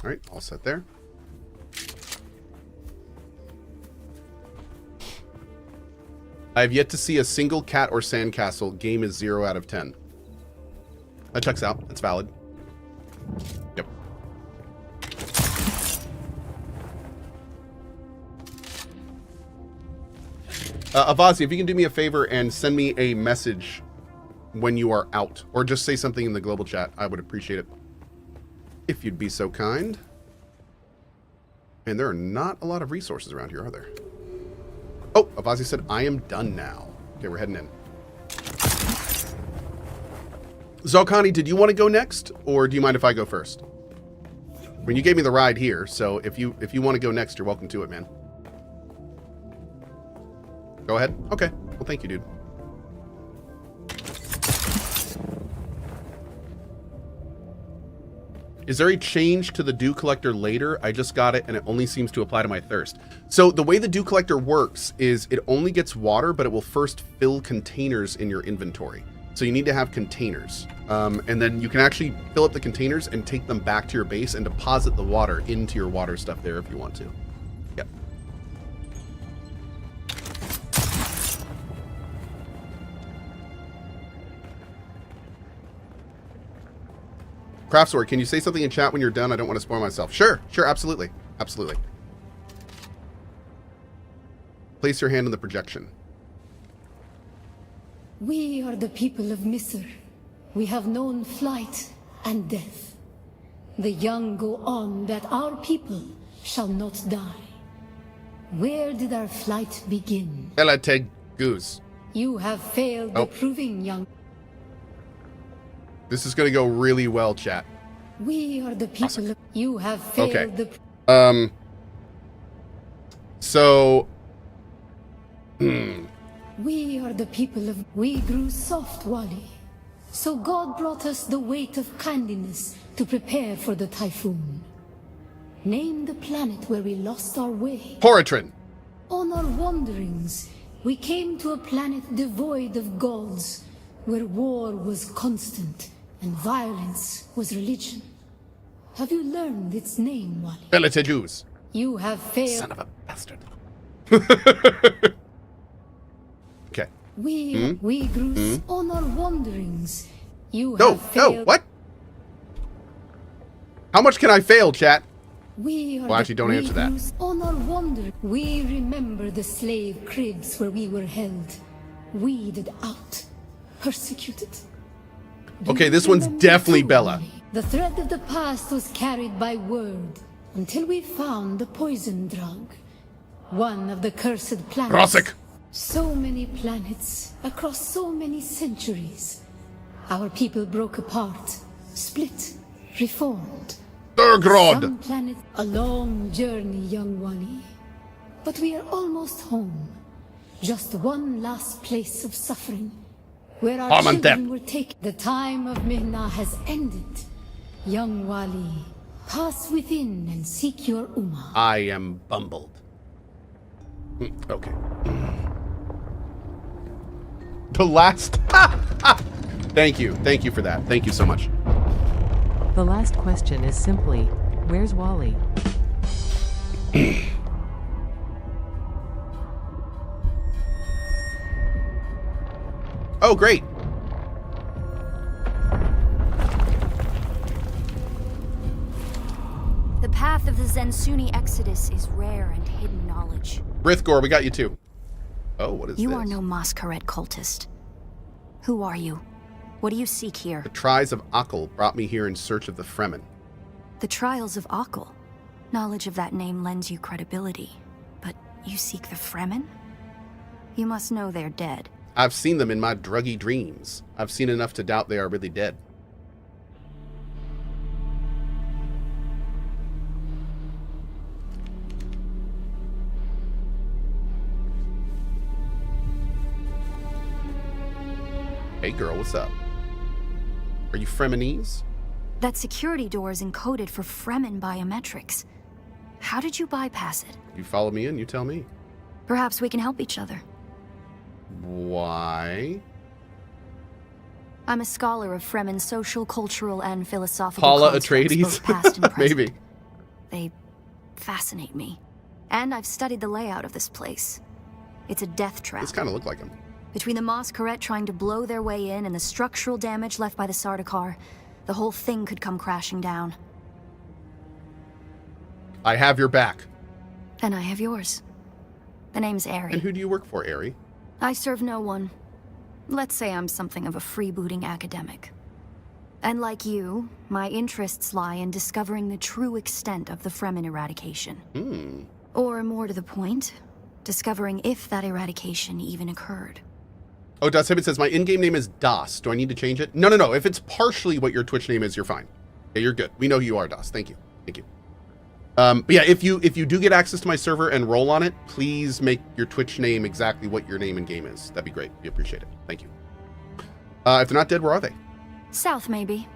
All right, all set there. I have yet to see a single cat or sandcastle. Game is 0 out of 10. That checks out. That's valid. Yep. Avazi, if you can do me a favor and send me a message when you are out, or just say something in the global chat, I would appreciate it. If you'd be so kind. And there are not a lot of resources around here, are there? Oh, Avazi said, I am done now. Okay, we're heading in. Zalkani, did you want to go next, or do you mind if I go first? I mean, you gave me the ride here, so if you want to go next, you're welcome to it, man. Go ahead. Okay. Well, thank you, dude. Is there a change to the dew collector later? I just got it and it only seems to apply to my thirst. So the way the dew collector works is it only gets water, but it will first fill containers in your inventory. So you need to have containers. And then you can actually fill up the containers and take them back to your base and deposit the water into your water stuff there if you want to. Yep. Craftsword, can you say something in chat when you're done? I don't want to spoil myself. Sure, absolutely. Absolutely. Place your hand on the projection. We are the people of Misr. We have known flight and death. The young go on that our people shall not die. Where did our flight begin? Elateg Goose. You have failed the proving, young. This is going to go really well, chat. We are the people of... You have failed the... So... We are the people of... We grew soft, Wali. So God brought us the weight of kindliness to prepare for the typhoon. Name the planet where we lost our way. Poritrin. On our wanderings, we came to a planet devoid of gods, where war was constant and violence was religion. Have you learned its name, Wali? Elatejus. You have failed. Son of a bastard. Okay. We grew on our wanderings. You have failed. No, what? How much can I fail, chat? Well, actually, don't answer that. On our wander, we remember the slave cribs where we were held, weeded out, persecuted. Okay, this one's definitely Bella. The thread of the past was carried by word until we found the poison drug. One of the cursed planets. Rosik. So many planets across so many centuries. Our people broke apart, split, reformed. Some planets, a long journey, young Wali. But we are almost home. Just one last place of suffering. Where our children were taken. The time of Mihna has ended. Young Wali, pass within and seek your Ummah. I am bumbled. Okay. The last... Thank you. Thank you for that. Thank you so much. The last question is simply, where's Wally? Oh, great. The path of the Zensuni Exodus is rare and hidden knowledge. Brithgor, we got you too. Oh, what is this? You are no Masquerade cultist. Who are you? What do you seek here? The Tries of Akal brought me here in search of the Fremen. The Trials of Akal. Knowledge of that name lends you credibility. But you seek the Fremen? You must know they're dead. I've seen them in my druggy dreams. I've seen enough to doubt they are really dead. Hey girl, what's up? Are you Fremenese? That security door is encoded for Fremen biometrics. How did you bypass it? You follow me in, you tell me. Perhaps we can help each other. Why? I'm a scholar of Fremen social, cultural, and philosophical Paula constructs, Atreides? both past and present. Maybe. They fascinate me. And I've studied the layout of this place. It's a death trap. This kind of looked like him. Between the Mosquerette trying to blow their way in and the structural damage left by the Sardaukar, the whole thing could come crashing down. I have your back. And I have yours. The name's Aerie. And who do you work for, Aerie? I serve no one. Let's say I'm something of a freebooting academic. And like you, my interests lie in discovering the true extent of the Fremen eradication. Or more to the point, discovering if that eradication even occurred. Oh, Das Hibbett says, my in-game name is Das. Do I need to change it? No. If it's partially what your Twitch name is, you're fine. Yeah, you're good. We know who you are, Das. Thank you. Thank you. But yeah, if you do get access to my server and roll on it, please make your Twitch name exactly what your name in game is. That'd be great. We appreciate it. Thank you. If they're not dead, where are they? South, maybe.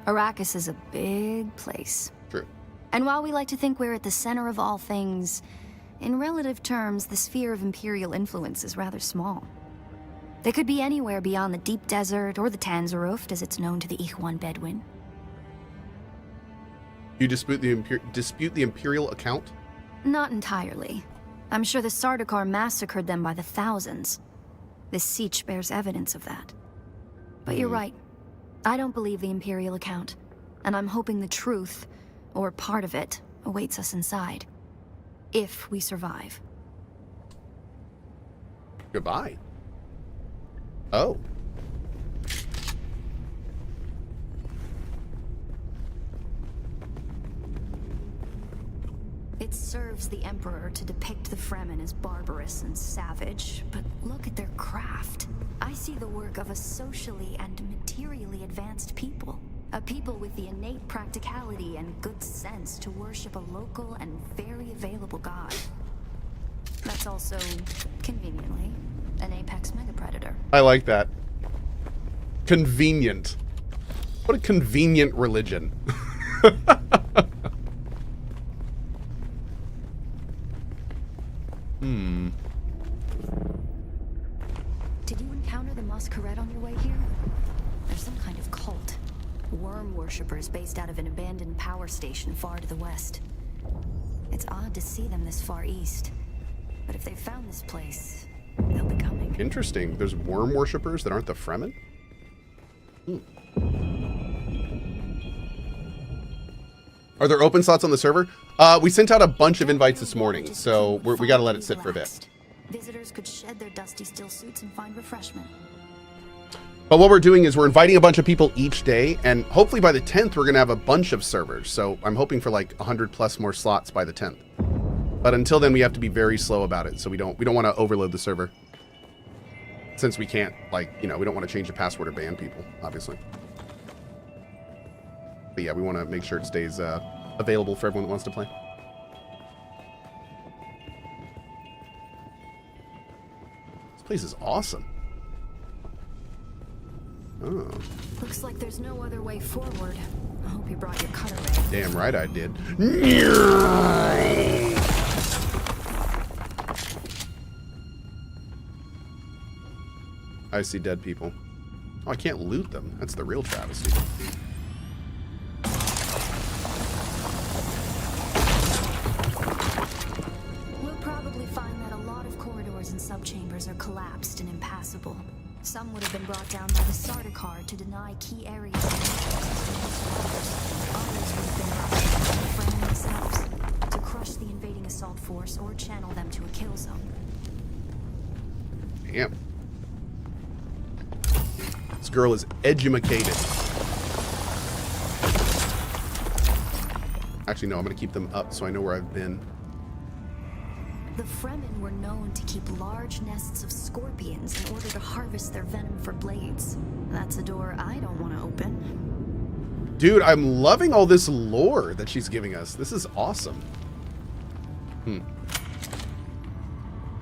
Arrakis is a big place. True. And while we like to think we're at the center of all things, in relative terms, the sphere of Imperial influence is rather small. They could be anywhere beyond the deep desert or the Tanzaruft, as it's known to the Ikhwan Bedouin. You dispute the Imperial account? Not entirely. I'm sure the Sardaukar massacred them by the thousands. This sietch bears evidence of that. But you're right. I don't believe the Imperial account, and I'm hoping the truth, or part of it, awaits us inside. If we survive. Goodbye. Oh. It serves the Emperor to depict the Fremen as barbarous and savage, but look at their craft. I see the work of a socially and materially advanced people. A people with the innate practicality and good sense to worship a local and very available god. That's also, conveniently, an apex megapredator. I like that. Convenient. What a convenient religion. Did you encounter the Mosquerette on your way here? They're some kind of cult. Worm worshippers based out of an abandoned power station far to the west. It's odd to see them this far east. But if they've found this place, they'll be coming. Interesting. There's worm worshippers that aren't the Fremen? Are there open slots on the server? We sent out a bunch of invites this morning, so we gotta let it sit for a bit. Visitors could shed their dusty steel suits and find refreshment. But what we're doing is we're inviting a bunch of people each day, and hopefully by the 10th we're gonna have a bunch of servers. So I'm hoping for like 100 plus more slots by the 10th. But until then we have to be very slow about it, so we don't want to overload the server. Since we can't, like, you know, we don't want to change the password or ban people, obviously. But yeah, we want to make sure it stays available for everyone that wants to play. This place is awesome. Oh. Looks like there's no other way forward. I hope you brought your cutter. Damn right I did. I see dead people. Oh, I can't loot them. That's the real travesty. We'll probably find that a lot of corridors and subchambers are collapsed and impassable. Some would have been brought down by the Sardaukar to deny key areas. Others would have been brought down by the Fremen themselves to crush the invading assault force or channel them to a kill zone. Damn. This girl is edumacated. Actually, no, I'm going to keep them up so I know where I've been. The Fremen were known to keep large nests of scorpions in order to harvest their venom for blades. That's a door I don't want to open. Dude, I'm loving all this lore that she's giving us. This is awesome.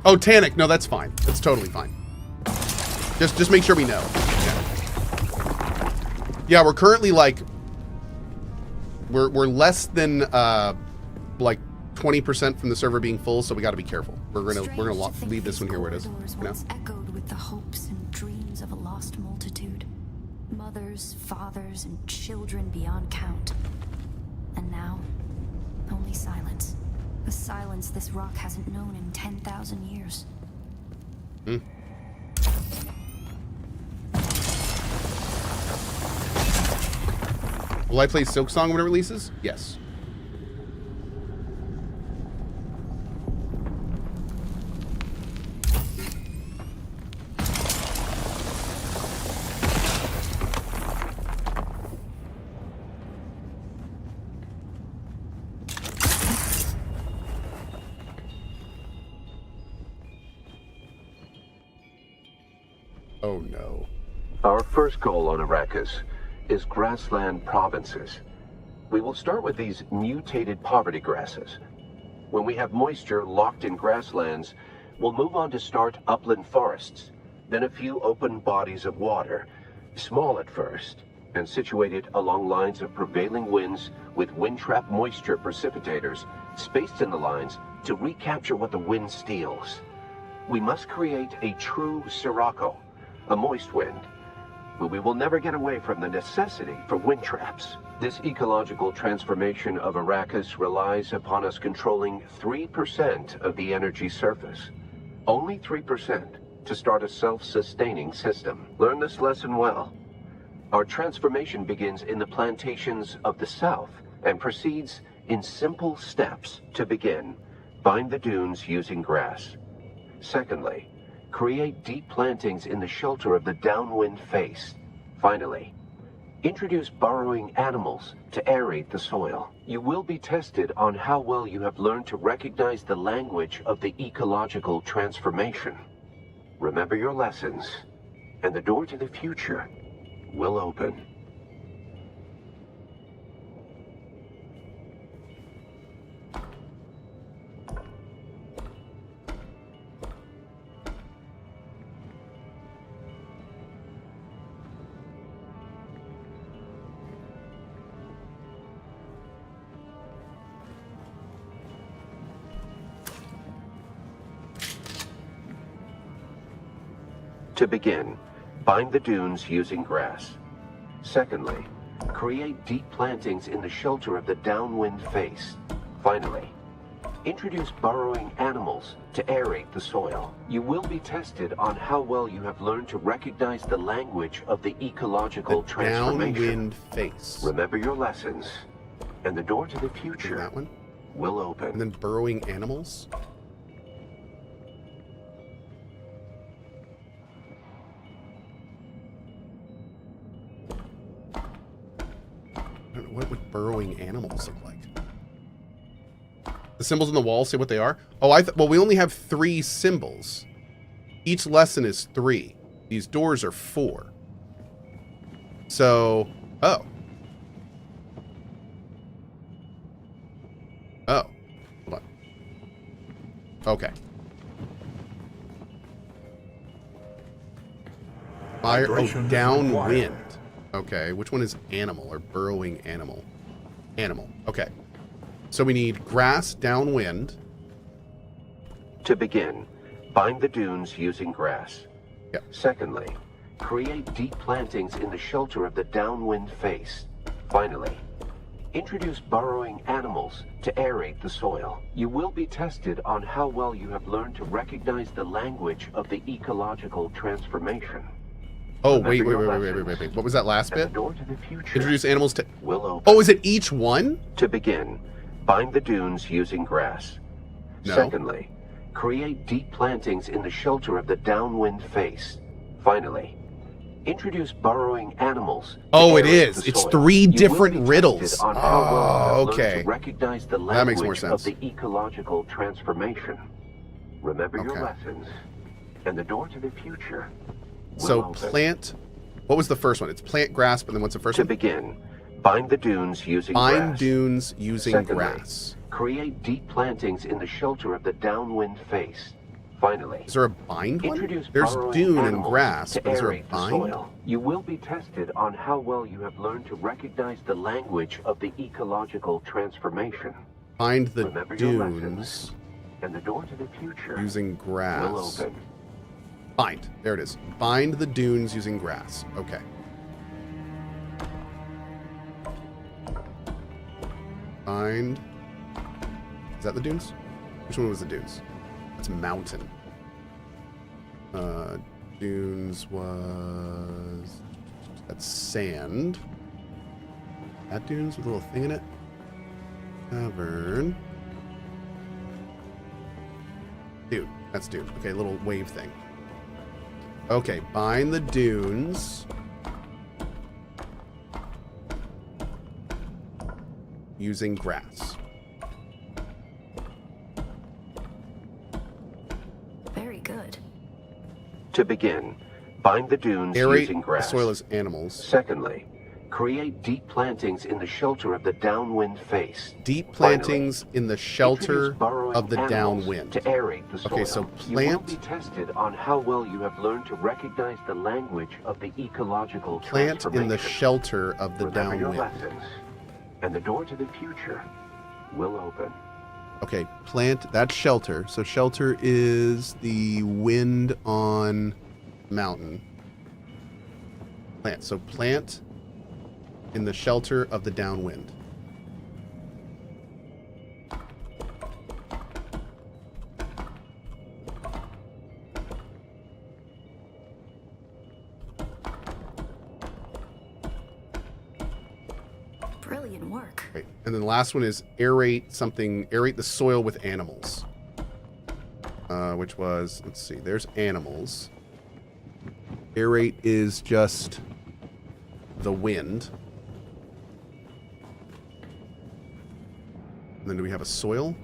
Oh, Tannic. No, that's fine. That's totally fine. Just make sure we know. Yeah, we're currently like we're less than like 20% from the server being full, so we got to be careful. We're gonna leave this one here where it is. Once echoed with the hopes and dreams of a lost multitude, mothers, fathers, and children beyond count. And now, only deadly silence. A silence this rock hasn't known in 10,000 years. Hmm. Will I play Silk Song when it releases? Yes. Oh no. Our first goal on Arrakis is grassland provinces. We will start with these mutated poverty grasses. When we have moisture locked in grasslands, we'll move on to start upland forests, then a few open bodies of water, small at first, and situated along lines of prevailing winds with wind-trap moisture precipitators spaced in the lines to recapture what the wind steals. We must create a true sirocco, a moist wind, but we will never get away from the necessity for wind traps. This ecological transformation of Arrakis relies upon us controlling 3% of the energy surface. Only 3% to start a self-sustaining system. Learn this lesson well. Our transformation begins in the plantations of the south and proceeds in simple steps. To begin, bind the dunes using grass. Secondly, create deep plantings in the shelter of the downwind face. Finally, introduce burrowing animals to aerate the soil. You will be tested on how well you have learned to recognize the language of the ecological transformation. Remember your lessons, and the door to the future will open. To begin, bind the dunes using grass. Secondly, create deep plantings in the shelter of the downwind face. Finally, introduce burrowing animals to aerate the soil. You will be tested on how well you have learned to recognize the language of the ecological transformation. Downwind face. Remember your lessons, and the door to the future That one. will open. And then burrowing animals. I don't know, what would burrowing animals look like? The symbols on the wall say what they are? Oh, well, we only have 3 symbols. Each lesson is 3. These doors are 4. So, oh. Oh. Hold on. Okay. Fire, oh, downwind. Okay, which one is animal or burrowing animal? Animal, okay. So we need grass, downwind. To begin, bind the dunes using grass. Yep. Secondly, create deep plantings in the shelter of the downwind face. Finally, introduce burrowing animals to aerate the soil. You will be tested on how well you have learned to recognize the language of the ecological transformation. Oh, wait. What was that last bit? The door to the future Introduce animals to... will open. Oh, is it each one? To begin, bind the dunes using grass. No. Secondly, create deep plantings in the shelter of the downwind face. Finally, introduce burrowing animals. Oh, it aerate is. the It's soil. 3 You will different be riddles. tested on how well you have learned Okay. to recognize the That makes more language of sense. the ecological transformation. Remember your Okay. lessons, and the door to the future will So open. plant... What was the first one? It's plant grass, but then what's the first To one? begin, bind the dunes using Bind grass. dunes using Secondly, grass. create deep plantings in the shelter of the downwind face. Finally, Is there a bind one? introduce There's burrowing dune and animals grass, to but is there a aerate the bind? soil. You will be tested on how well you have learned to recognize the language of the ecological transformation. Bind the Remember your dunes lessons, and the door to the future using will grass. open. Bind. There it is. Bind the dunes using grass. Okay. Bind Is that the dunes? Which one was the dunes? That's mountain. Dunes was... That's sand. That dunes with a little thing in it. Cavern. Dune. That's Dune. Okay, little wave thing. Okay, bind the dunes. Using grass. Very good. To begin, bind the dunes Aerate using grass. the soil as animals. Secondly, create deep plantings in the shelter of the downwind face. Deep plantings Finally, in the shelter introduce burrowing of the animals downwind. to aerate the soil. Okay, so You will plant... be tested on how well you have learned to recognize the language of the ecological Plant in the transformation. shelter of the Remember your downwind. lessons, and the door to the future will open. Okay, plant that shelter. So shelter is the wind on mountain. Plant. So plant in the shelter of the downwind. Brilliant work. Right. And then the last one is aerate something, aerate the soil with animals. Which was, let's see, there's animals. Aerate is just the wind. And then do we have a soil?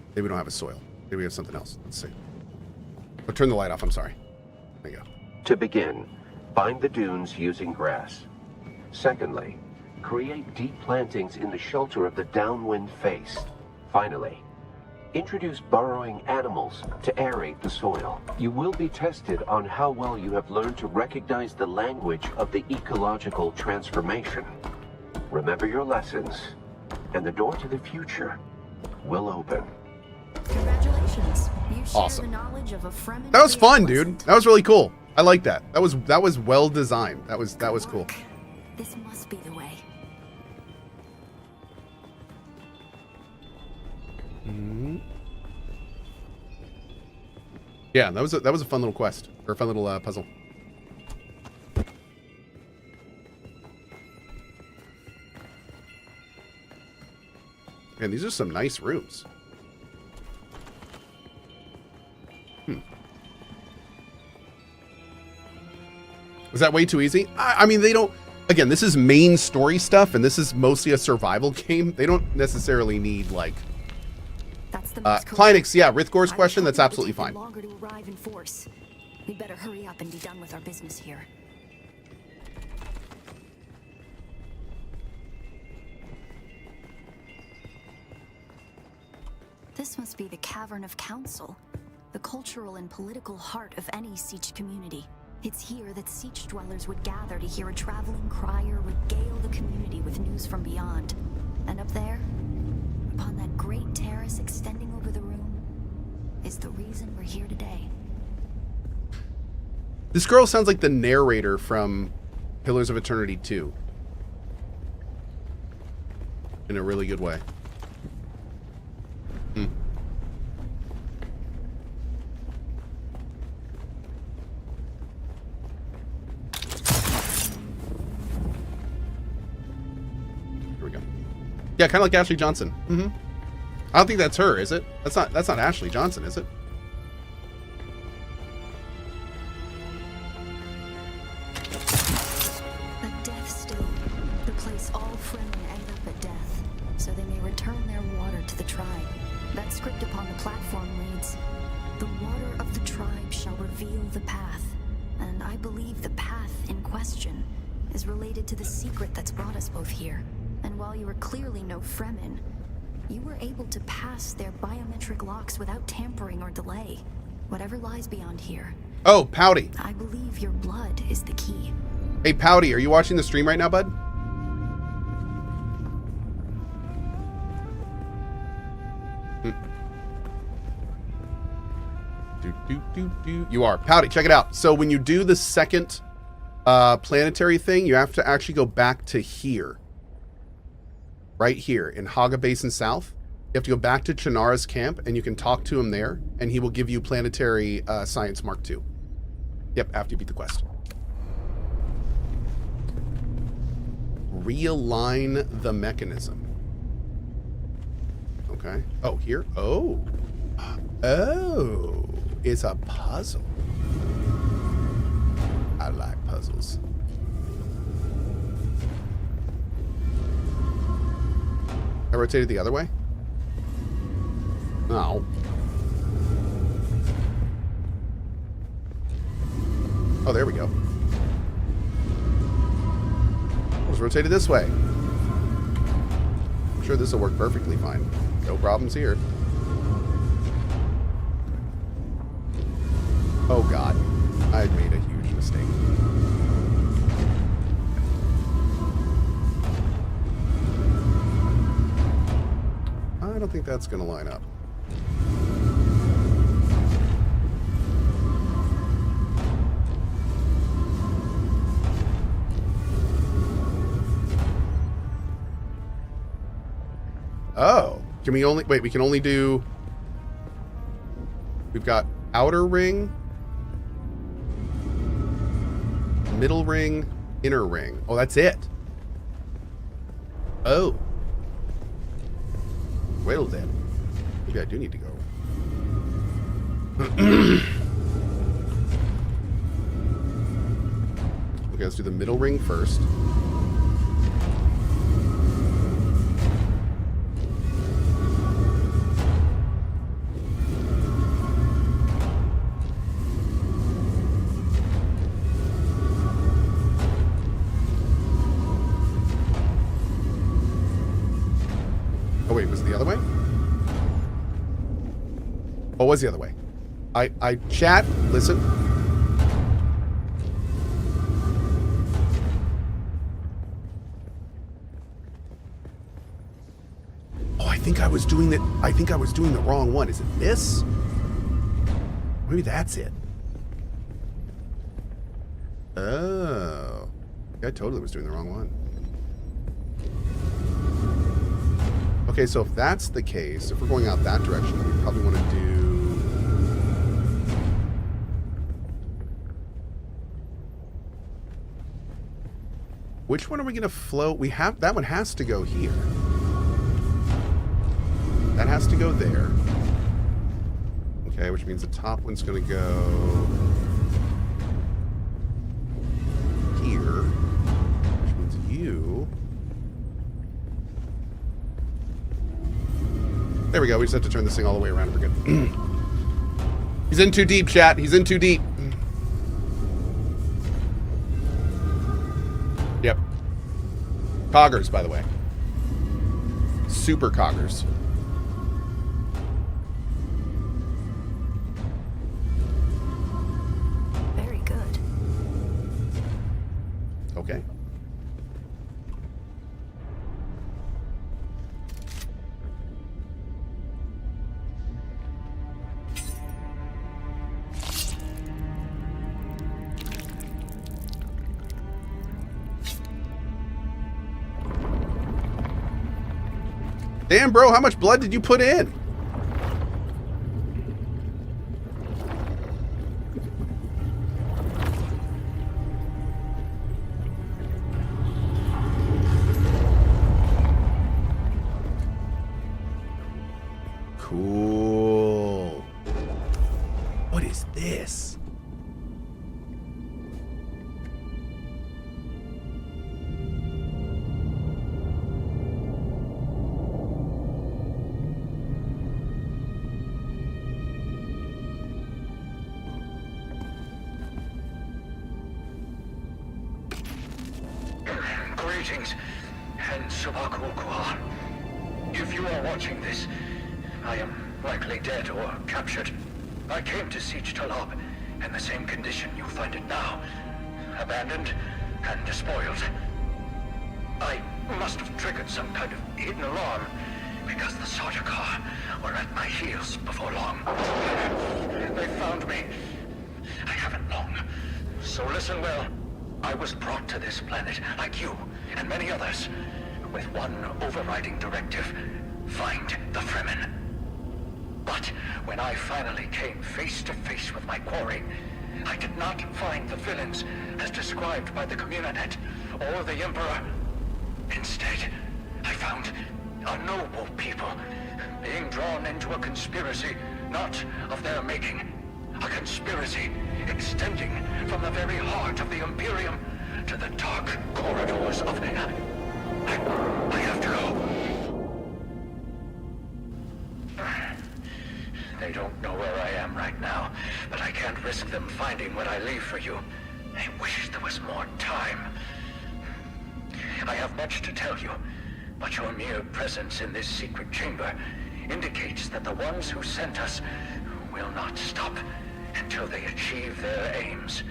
Maybe we don't have a soil. Maybe we have something else. Let's see. Oh, turn the light off, I'm sorry. There you go. To begin, bind the dunes using grass. Secondly, create deep plantings in the shelter of the downwind face. Finally, introduce burrowing animals to aerate the soil. You will be tested on how well you have learned to recognize the language of the ecological transformation. Remember your lessons, and the door to the future will open. Congratulations. You share Awesome. the knowledge of a Fremen That was fun, adolescent. dude. That was really cool. I like that. That was well designed. That was cool. Work. This must be the way. Yeah, that was a fun little quest, or a fun little puzzle. Man, these are some nice rooms. Was that way too easy? I mean, they don't... Again, this is main story stuff, and this is mostly a survival game. They don't necessarily need, like... That's the most Kleinix, yeah, Rithgor's I was question, that's hoping it would absolutely take them fine. longer to arrive in force. We'd better hurry up and be done with our business here. This must be the Cavern of Council, the cultural and political heart of any sietch community. It's here that sietch dwellers would gather to hear a traveling crier regale the community with news from beyond. And up there, upon that great terrace extending over the room, is the reason we're here today. This girl sounds like the narrator from Pillars of Eternity 2. In a really good way. Here we go. Yeah, kind of like Ashley Johnson. I don't think that's her, is it? That's not Ashley Johnson, is it? A death stone, the place all Fremen end up at death, so they may return their water to the tribe. That script upon the platform reads, "The water of the tribe shall reveal the path," and I believe the path in question is related to the secret that's brought us both here. And while you are clearly no Fremen, you were able to pass their biometric locks without tampering or delay. Whatever lies beyond here, Oh, Pouty. I believe your blood is the key. Hey, Pouty, are you watching the stream right now, bud? You are. Pouty, check it out. So when you do the second planetary thing, you have to actually go back to here. Right here in Haga Basin South. You have to go back to Channara's camp, and you can talk to him there, and he will give you Planetary Science Mark II. Yep, after you beat the quest. Realign the mechanism. Okay. Oh, here? Oh. Oh. It's a puzzle. I like puzzles. I rotated the other way? No. Oh, there we go. It was rotated this way. I'm sure this will work perfectly fine. No problems here. Oh god. I made a huge mistake. I don't think that's going to line up. Oh. Can we only... Wait, we can only do... We've got outer ring, middle ring, inner ring. Oh, that's it. Oh. Well then. Maybe I do need to go. Okay, let's do the middle ring first. Wait, was it the other way? Oh, it was the other way. I chat, listen. Oh, I think I was doing the wrong one. Is it this? Maybe that's it. Oh. I totally was doing the wrong one. Okay, so if that's the case, if we're going out that direction, we probably want to do... Which one are we going to float? We have... That one has to go here. That has to go there. Okay, which means the top one's going to go... here. Which means you... There we go. We just have to turn this thing all the way around. We're good. He's in too deep, chat. He's in too deep. Yep. Coggers, by the way. Super coggers. Very good. Okay. Damn, bro, how much blood did you put in? Cool. What is this? Greetings, and Cohh. If you are watching this, I am likely dead or captured. I came to sietch Talab in the same condition you find it now. Abandoned and despoiled. I must have triggered some kind of hidden alarm, because the Sardaukar were at my heels before long. They found me. I haven't long. So listen well. I was brought to this planet, like you and many others, with one overriding directive: find the Fremen. But when I finally came face to face with my quarry, I did not find the villains as described by the Communinet or the Emperor. Instead, I found a noble people being drawn into a conspiracy not of their making. A conspiracy extending from the very heart of the Imperium to the dark corridors of the... I have to go. They don't know where I am right now, but I can't risk them finding what I leave for you. I wish there was more time. I have much to tell you, but your mere presence in this secret chamber indicates that the ones who sent us will not stop until they achieve their aims.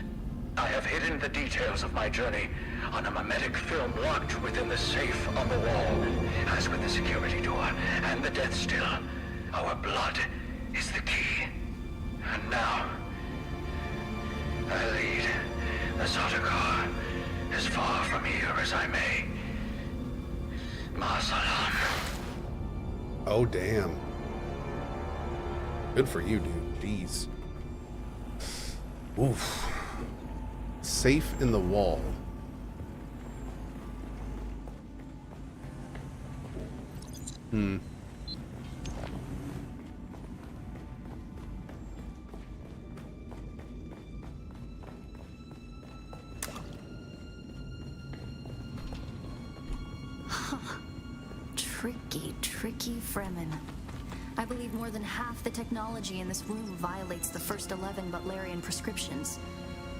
I have hidden the details of my journey on a mimetic film locked within the safe on the wall. As with the security door and the death still, our blood is the key. And now, I lead the Sardaukar as far from here as I may. Ma salam. Oh, damn. Good for you, dude. Jeez. Oof. Safe in the wall. Tricky Fremen. I believe more than half the technology in this room violates the first 11 Butlerian prescriptions.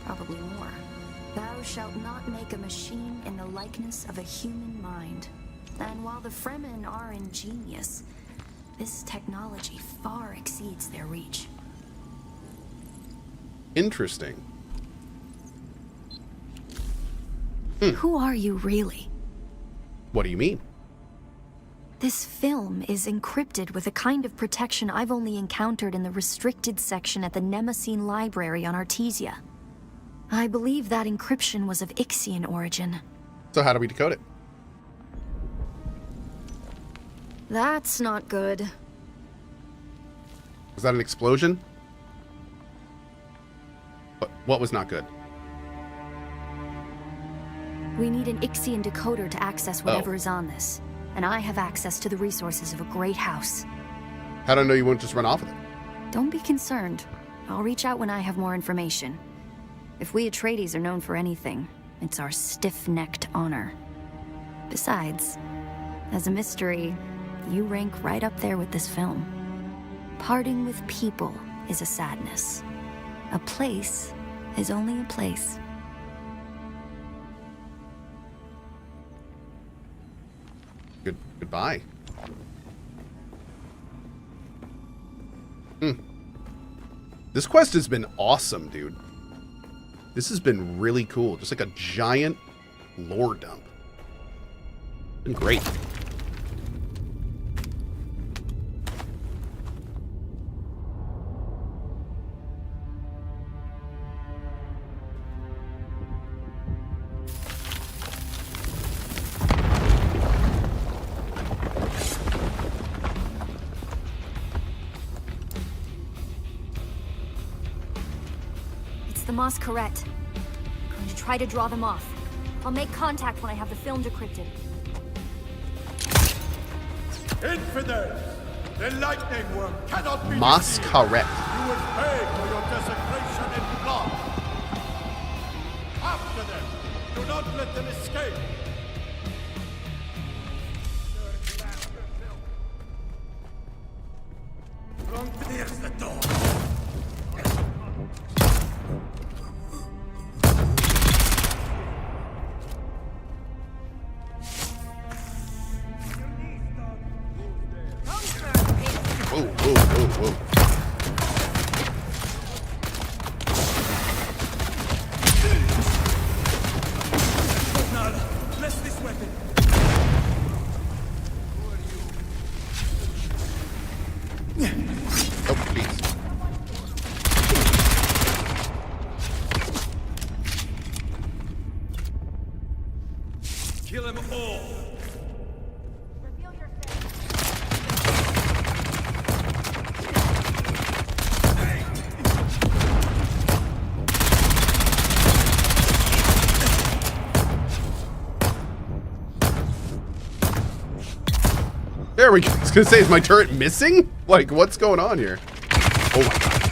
Probably more. Thou shalt not make a machine in the likeness of a human mind. And while the Fremen are ingenious, this technology far exceeds their reach. Interesting. Who are you really? What do you mean? This film is encrypted with a kind of protection I've only encountered in the restricted section at the Nemesine Library on Artesia. I believe that encryption was of Ixian origin. So how do we decode it? That's not good. Was that an explosion? What was not good? We need an Ixian decoder to access whatever is on this. And I have access to the resources of a great house. How do I know you won't just run off with it? Don't be concerned. I'll reach out when I have more information. If we Atreides are known for anything, it's our stiff-necked honor. Besides, as a mystery, you rank right up there with this film. Parting with people is a sadness. A place is only a place. Goodbye. This quest has been awesome, dude. This has been really cool. Just like a giant lore dump. Been great. The Masquerette. I'm going to try to draw them off. I'll make contact when I have the film decrypted. Infidels! The lightning worm cannot be Masquerette. defeated. You will pay for your desecration in blood. After them! Do not let them escape! There's the door. Whoa. Bless this weapon. Oh, please. Kill them all. There we go. I was gonna say, is my turret missing? Like, what's going on here? Oh my god.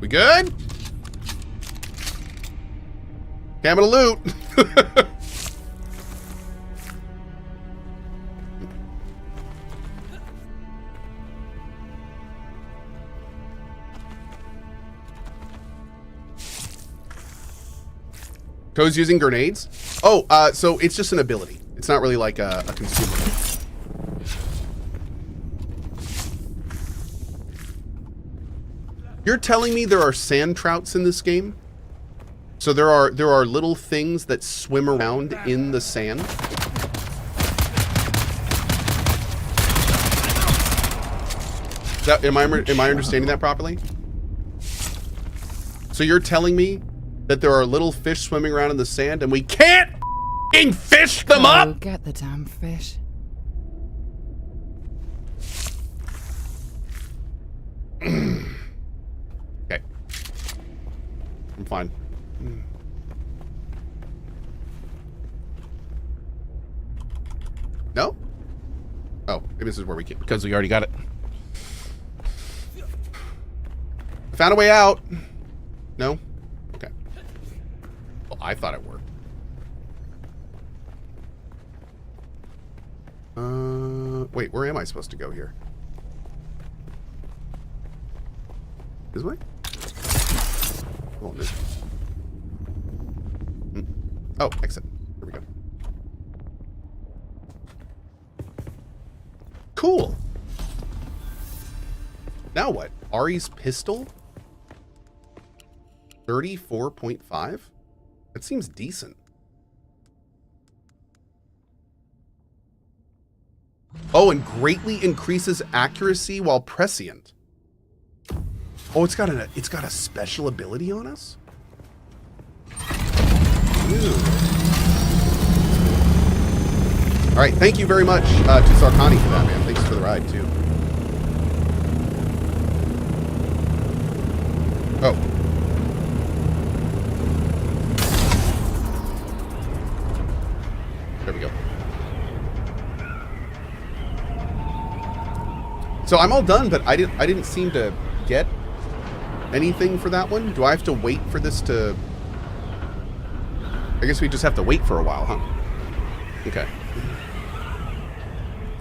We good? Okay, I'm gonna loot. Cohh's using grenades? Oh, so it's just an ability. It's not really like a consumer. You're telling me there are sand trouts in this game? So there are little things that swim around in the sand? Am I understanding that properly? So you're telling me that there are little fish swimming around in the sand and we can't f***ing fish them up? Get the damn fish. Okay. I'm fine. No? Oh, maybe this is where we came, because we already got it. I found a way out. No? Okay. Well, I thought it worked. Wait, where am I supposed to go here? This way? Oh, no. Oh, exit. Here we go. Cool. Now what? Ari's pistol? 34.5? That seems decent. Oh, and greatly increases accuracy while prescient. Oh, it's got a special ability on us? Ooh. All right, thank you very much to Sarkani for that, man. Thanks for the ride, too. Oh. There we go. So I'm all done, but I didn't seem to get anything for that one. Do I have to wait for this to... I guess we just have to wait for a while, huh? Okay.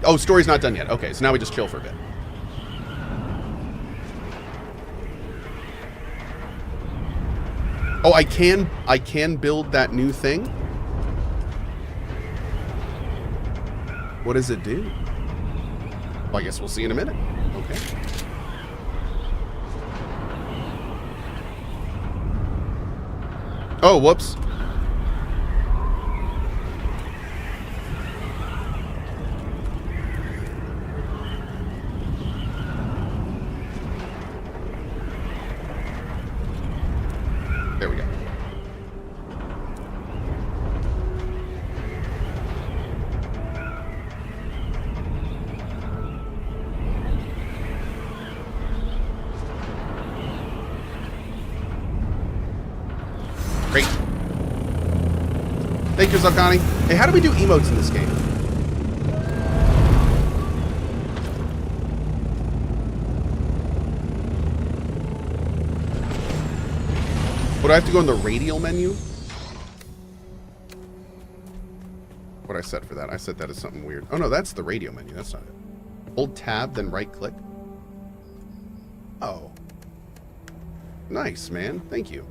Oh, story's not done yet. Okay, so now we just chill for a bit. Oh, I can build that new thing? What does it do? Well, I guess we'll see in a minute. Okay. Oh, whoops. There we go. Great. Thank you, Zarkani. Hey, how do we do emotes in this game? Would I have to go in the radial menu? What I set for that? I set that as something weird. Oh no, that's the radio menu. That's not it. Hold tab, then right click. Oh. Nice, man. Thank you.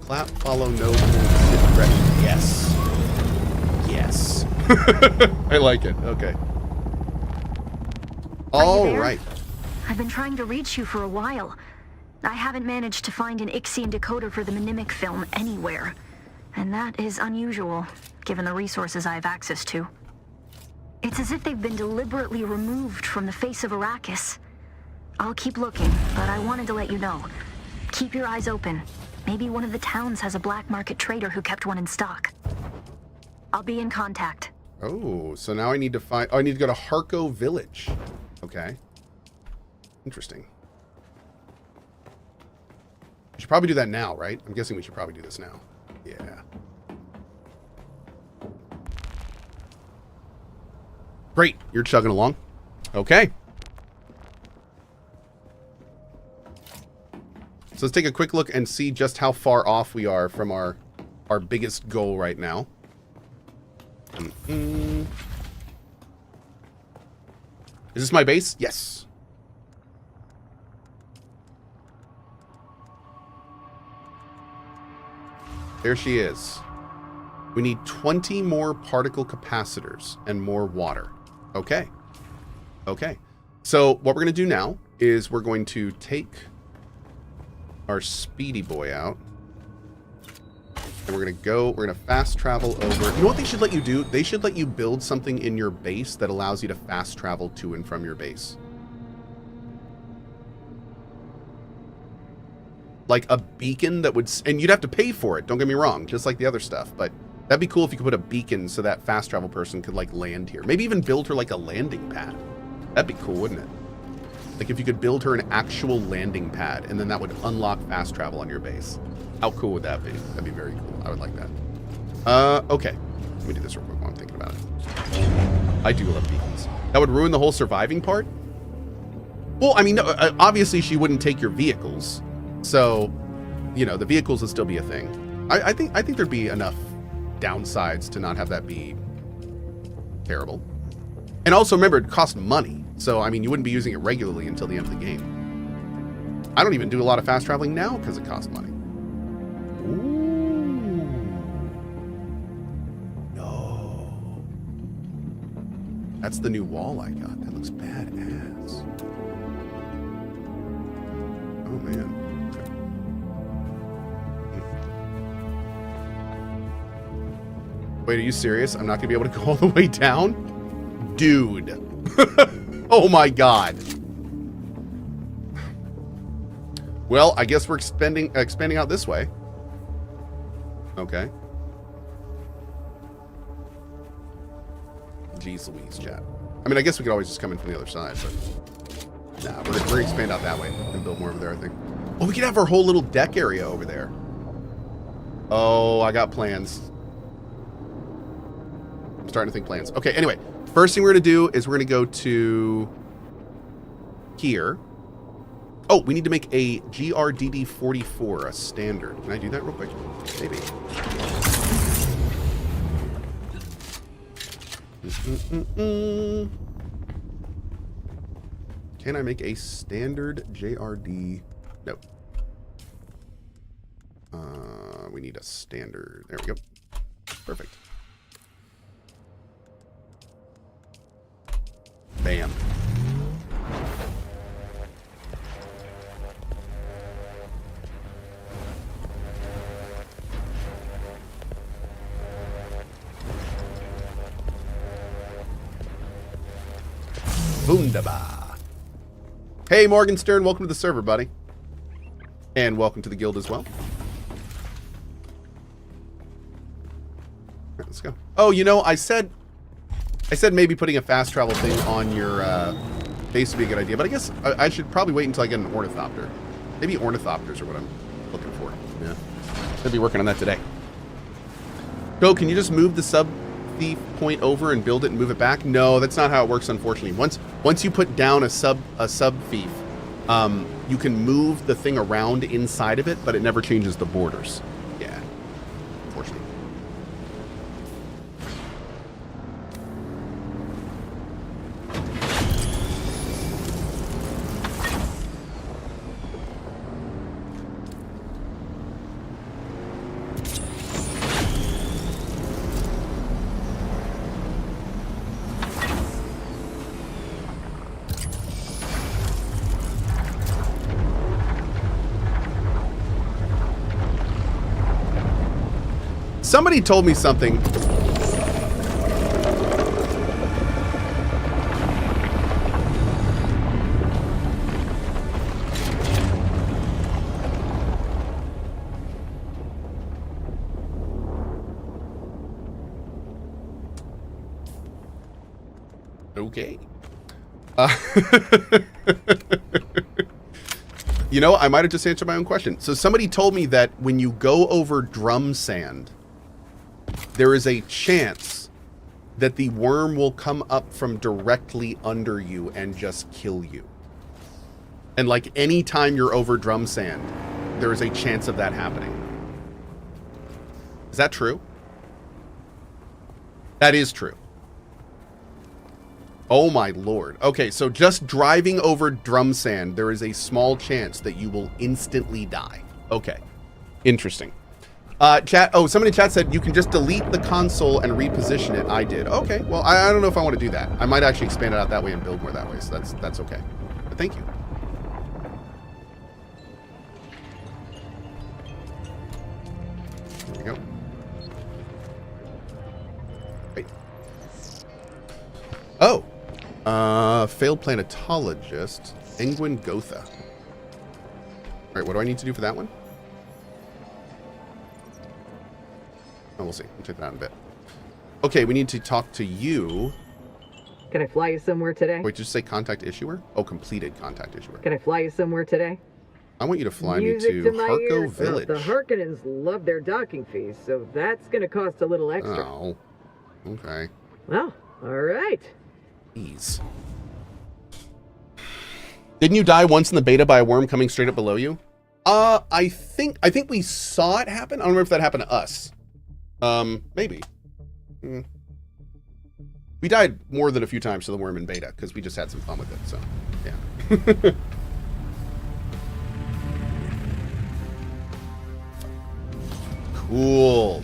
Clap, follow, no, sit, rest. Yes. Yes. I like it. Okay. All right. I've been trying to reach you for a while. I haven't managed to find an Ixian decoder for the Mnemic film anywhere. And that is unusual, given the resources I have access to. It's as if they've been deliberately removed from the face of Arrakis. I'll keep looking, but I wanted to let you know. Keep your eyes open. Maybe one of the towns has a black market trader who kept one in stock. I'll be in contact. Oh, so now I need to find... Oh, I need to go to Harco Village. Okay. Interesting. We should probably do that now, right? I'm guessing we should probably do this now. Yeah. Great. You're chugging along. Okay. So let's take a quick look and see just how far off we are from our biggest goal right now. Is this my base? Yes. There she is. We need 20 more particle capacitors and more water. Okay. Okay. So what we're going to do now is we're going to take our speedy boy out. And we're going to fast travel over. You know what they should let you do? They should let you build something in your base that allows you to fast travel to and from your base. Like a beacon that would, and you'd have to pay for it, don't get me wrong, just like the other stuff, but that'd be cool if you could put a beacon so that fast travel person could like land here. Maybe even build her like a landing pad. That'd be cool, wouldn't it? Like if you could build her an actual landing pad and then that would unlock fast travel on your base. How cool would that be? That'd be very cool. I would like that. Okay. Let me do this real quick while I'm thinking about it. I do love beacons. That would ruin the whole surviving part? Well, I mean, obviously she wouldn't take your vehicles. So, you know, the vehicles would still be a thing. I think there'd be enough downsides to not have that be terrible. And also remember, it costs money. So, I mean, you wouldn't be using it regularly until the end of the game. I don't even do a lot of fast traveling now because it costs money. Ooh. No. That's the new wall I got. That looks badass. Oh, man. Wait, are you serious? I'm not going to be able to go all the way down? Dude. Oh my god. Well, I guess we're expanding out this way. Okay. Jeez Louise, chat. I mean, I guess we could always just come in from the other side, but... Nah, we're going to expand out that way and build more over there, I think. Oh, we could have our whole little deck area over there. Oh, I got plans. I'm starting to think plans. Okay, anyway. First thing we're going to do is we're going to go to here. Oh, we need to make a GRDD44, a standard. Can I do that real quick? Maybe. Can I make a standard JRD? No. We need a standard. There we go. Perfect. Bam. Wunderbar. Hey, Morgenstern, welcome to the server, buddy. And welcome to the guild as well. All right, let's go. Oh, you know, I said maybe putting a fast travel thing on your base would be a good idea, but I guess I should probably wait until I get an ornithopter. Maybe ornithopters are what I'm looking for. Yeah. I'll be working on that today. Go, can you just move the sub thief point over and build it and move it back? No, that's not how it works, unfortunately. Once you put down a sub thief, you can move the thing around inside of it, but it never changes the borders. Yeah. Unfortunately. Somebody told me something. Okay. You know, I might have just answered my own question. So somebody told me that when you go over drum sand, there is a chance that the worm will come up from directly under you and just kill you. And like any time you're over drum sand, there is a chance of that happening. Is that true? That is true. Oh my lord. Okay, so just driving over drum sand, there is a small chance that you will instantly die. Okay. Interesting. Chat. Oh, somebody in chat said you can just delete the console and reposition it. I did. Okay. Well, I don't know if I want to do that. I might actually expand it out that way and build more that way. So that's okay. But thank you. There we go. Wait. Oh. Failed planetologist, Engwin Gotha. All right, what do I need to do for that one? Oh, we'll see. We'll take that out in a bit. Okay, we need to talk to you. Can I fly you somewhere today? Wait, did you say contact issuer? Oh, completed contact issuer. Can I fly you somewhere today? I want you to fly Music me to my Harco ears. Village. The Harkonnens love their docking fees, so that's going to cost a little extra. Oh, okay. Well, all right. Jeez. Didn't you die once in the beta by a worm coming straight up below you? I think we saw it happen. I don't remember if that happened to us. Maybe. We died more than a few times to the worm in beta because we just had some fun with it. So, yeah. Cool.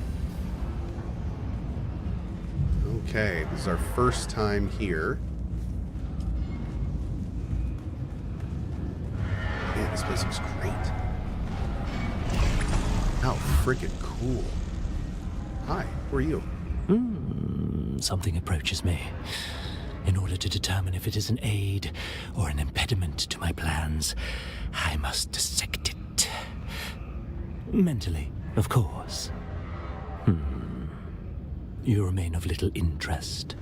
Okay, this is our first time here. Man, this place looks great. How freaking cool. Hi, who are you? Something approaches me. In order to determine if it is an aid or an impediment to my plans, I must dissect it. Mentally, of course. You remain of little interest.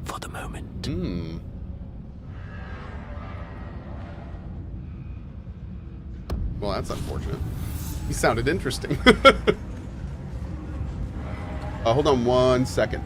For the moment. Well, that's unfortunate. He sounded interesting. Hold on one second.